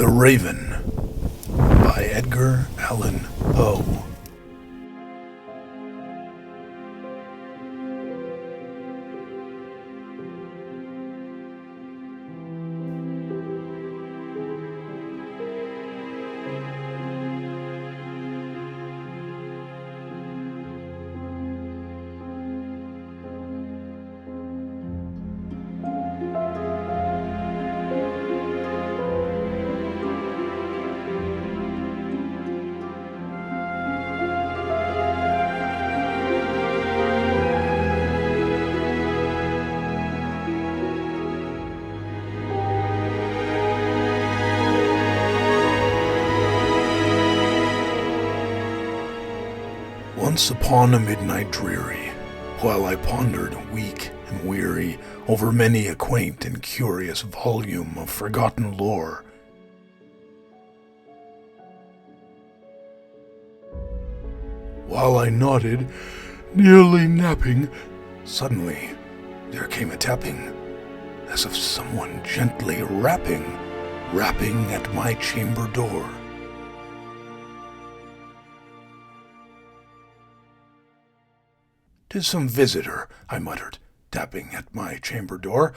The Raven by Edgar Allan Poe. Once upon a midnight dreary, while I pondered, weak and weary, over many a quaint and curious volume of forgotten lore, while I nodded, nearly napping, suddenly there came a tapping, as of someone gently rapping at my chamber door. "'Tis some visitor," I muttered, tapping at my chamber door.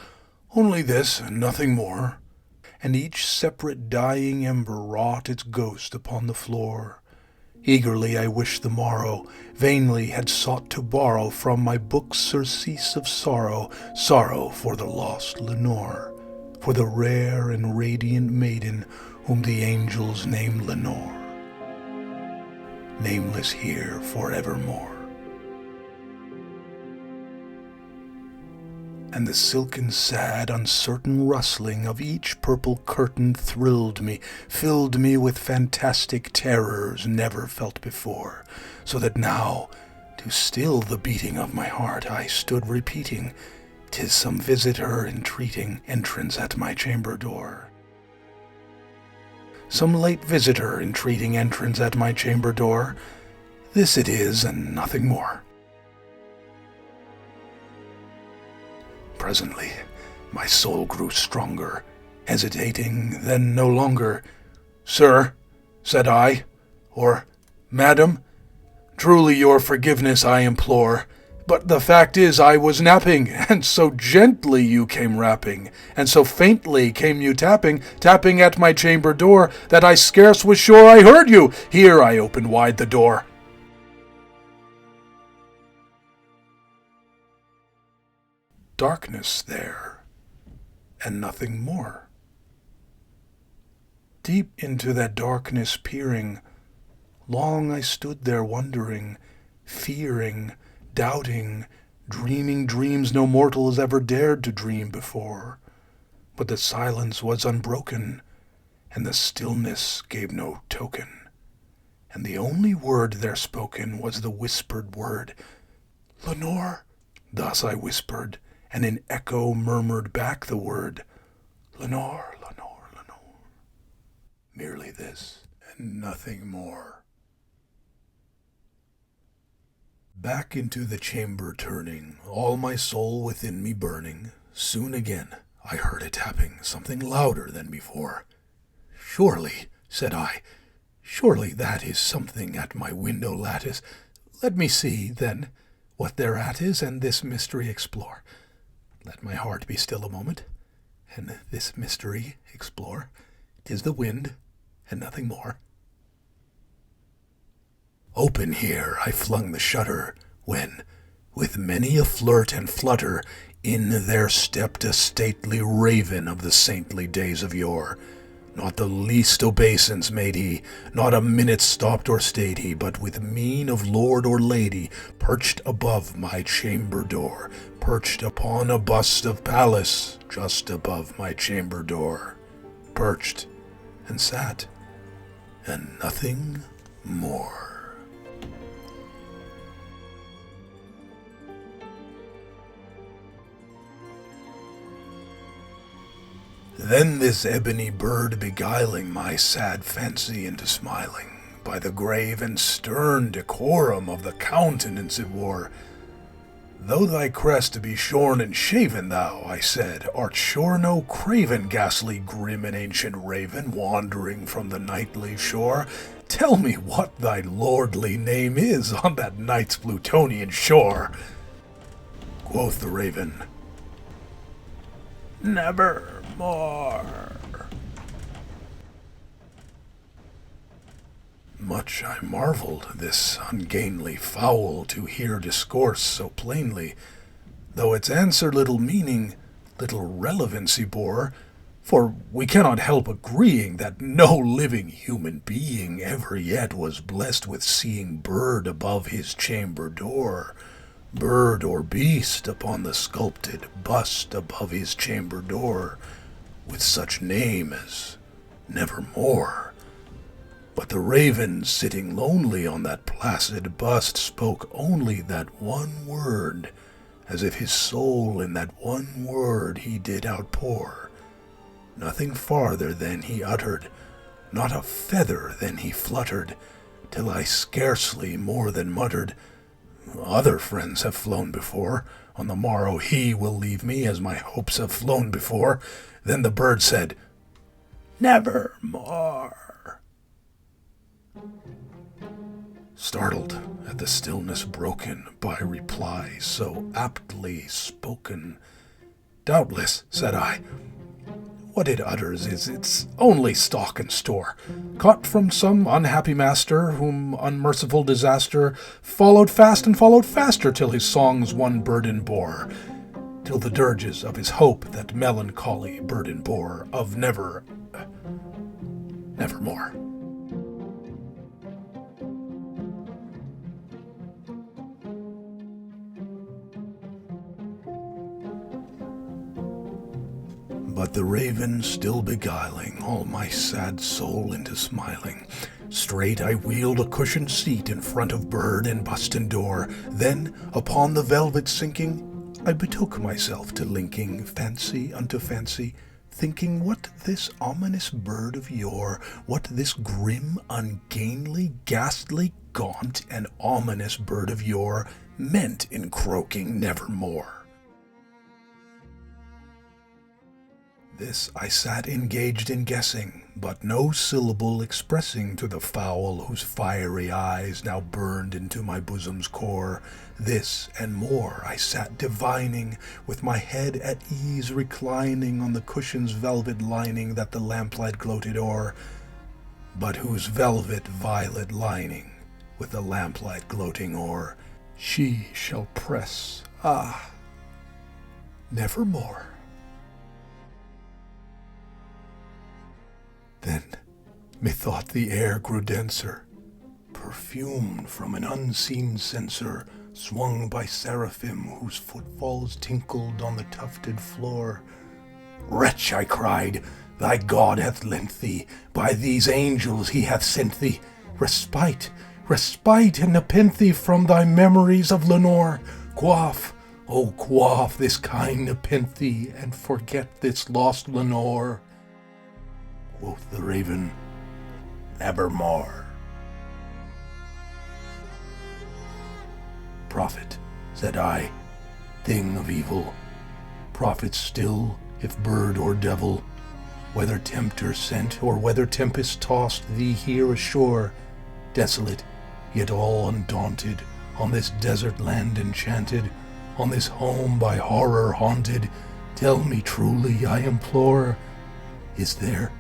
"Only this, and nothing more." And each separate dying ember wrought its ghost upon the floor. Eagerly I wished the morrow, vainly had sought to borrow from my book's surcease of sorrow, sorrow for the lost Lenore, for the rare and radiant maiden whom the angels name Lenore, nameless here forevermore. And the silken, sad, uncertain rustling of each purple curtain thrilled me, filled me with fantastic terrors never felt before, so that now, to still the beating of my heart, I stood repeating, "'Tis some visitor entreating entrance at my chamber door." Some late visitor entreating entrance at my chamber door. This it is, and nothing more. Presently, my soul grew stronger, hesitating, then no longer. "Sir," said I, or "Madam, truly your forgiveness I implore, but the fact is I was napping, and so gently you came rapping, and so faintly came you tapping at my chamber door, that I scarce was sure I heard you." Here I opened wide the door. Darkness there, and nothing more. Deep into that darkness peering, long I stood there wondering, fearing, doubting, dreaming dreams no mortal has ever dared to dream before. But the silence was unbroken, and the stillness gave no token, and the only word there spoken was the whispered word, "Lenore." Thus I whispered, and in echo murmured back the word, "Lenore, Lenore, Lenore." Merely this, and nothing more. Back into the chamber turning, all my soul within me burning, soon again I heard a tapping, something louder than before. "Surely," said I, "surely that is something at my window lattice. Let me see, then, what thereat is, and this mystery explore. Let my heart be still a moment, and this mystery explore. 'Tis the wind, and nothing more." Open here I flung the shutter, when, with many a flirt and flutter, in there stepped a stately raven of the saintly days of yore. Not the least obeisance made he, not a minute stopped or stayed he, but with mien of lord or lady, perched above my chamber door, perched upon a bust of Pallas, just above my chamber door, perched, and sat, and nothing more. Then this ebony bird beguiling my sad fancy into smiling, by the grave and stern decorum of the countenance it wore, Though thy crest be shorn and shaven, thou, I said, art sure no craven, ghastly, grim, and ancient raven, wandering from the nightly shore. Tell me what thy lordly name is on that night's Plutonian shore. Quoth the raven, Nevermore. Much I marvelled this ungainly fowl to hear discourse so plainly, though its answer little meaning, little relevancy bore, for we cannot help agreeing that no living human being ever yet was blessed with seeing bird above his chamber door, bird or beast upon the sculpted bust above his chamber door, with such name as Nevermore. But the raven, sitting lonely on that placid bust, spoke only that one word, as if his soul in that one word he did outpour. Nothing farther than he uttered, not a feather than he fluttered, till I scarcely more than muttered, Other friends have flown before, on the morrow he will leave me, as my hopes have flown before. Then the bird said, Nevermore. Startled at the stillness broken by reply so aptly spoken, Doubtless, said I, what it utters is its only stock and store, caught from some unhappy master, whom unmerciful disaster followed fast and followed faster, till his songs one burden bore, till the dirges of his hope that melancholy burden bore, of nevermore. But the raven still beguiling all my sad soul into smiling, straight I wheeled a cushioned seat in front of bird and bust and door. Then, upon the velvet sinking, I betook myself to linking fancy unto fancy, thinking what this ominous bird of yore, what this grim, ungainly, ghastly, gaunt, and ominous bird of yore meant in croaking nevermore. This I sat engaged in guessing, but no syllable expressing to the fowl whose fiery eyes now burned into my bosom's core. This and more I sat divining, with my head at ease reclining on the cushion's velvet lining that the lamplight gloated o'er, but whose velvet violet lining, with the lamplight gloating o'er, she shall press, nevermore. Then, methought the air grew denser, perfumed from an unseen censer, swung by seraphim whose footfalls tinkled on the tufted floor. Wretch, I cried, thy God hath lent thee, by these angels he hath sent thee, respite, and nepenthe from thy memories of Lenore. Quaff, oh quaff this kind nepenthe, and forget this lost Lenore. Quoth the raven, Nevermore. Prophet, said I, thing of evil, prophet still, if bird or devil, whether tempter sent or whether tempest tossed thee here ashore, desolate, yet all undaunted, on this desert land enchanted, on this home by horror haunted, tell me truly, I implore, is there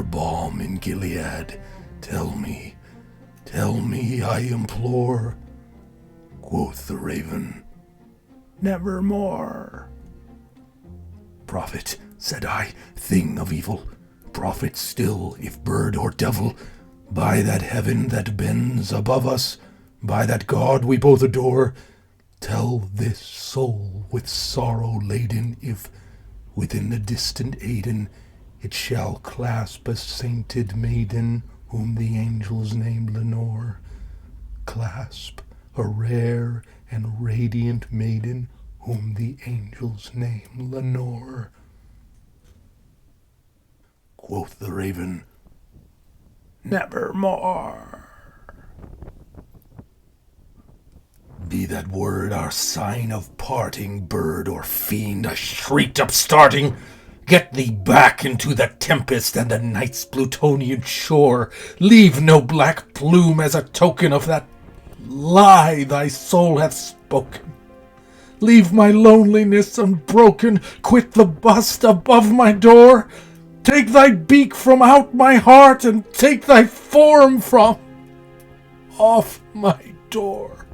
balm in Gilead? Tell me, I implore. Quoth the raven, Nevermore. Prophet, said I, thing of evil, prophet still, if bird or devil, by that heaven that bends above us, by that God we both adore, tell this soul with sorrow laden, if within the distant Aidenn it shall clasp a sainted maiden whom the angels name Lenore, clasp a rare and radiant maiden whom the angels name Lenore. Quoth the raven, Nevermore. Be that word our sign of parting, bird or fiend? I shrieked, upstarting. Get thee back into the tempest and the night's Plutonian shore. Leave no black plume as a token of that lie thy soul hath spoken. Leave my loneliness unbroken. Quit the bust above my door. Take thy beak from out my heart, and take thy form from off my door.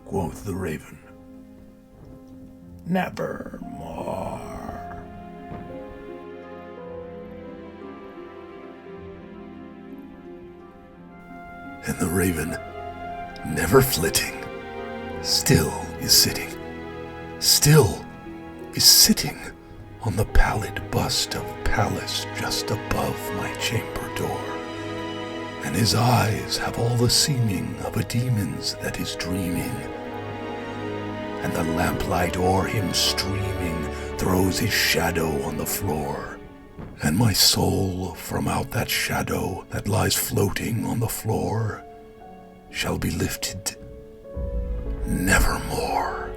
Quoth the raven, nevermore. And the raven, never flitting, still is sitting, still is sitting on the pallid bust of Pallas just above my chamber door. And his eyes have all the seeming of a demon's that is dreaming, and the lamplight o'er him streaming throws his shadow on the floor. And my soul from out that shadow that lies floating on the floor shall be lifted nevermore.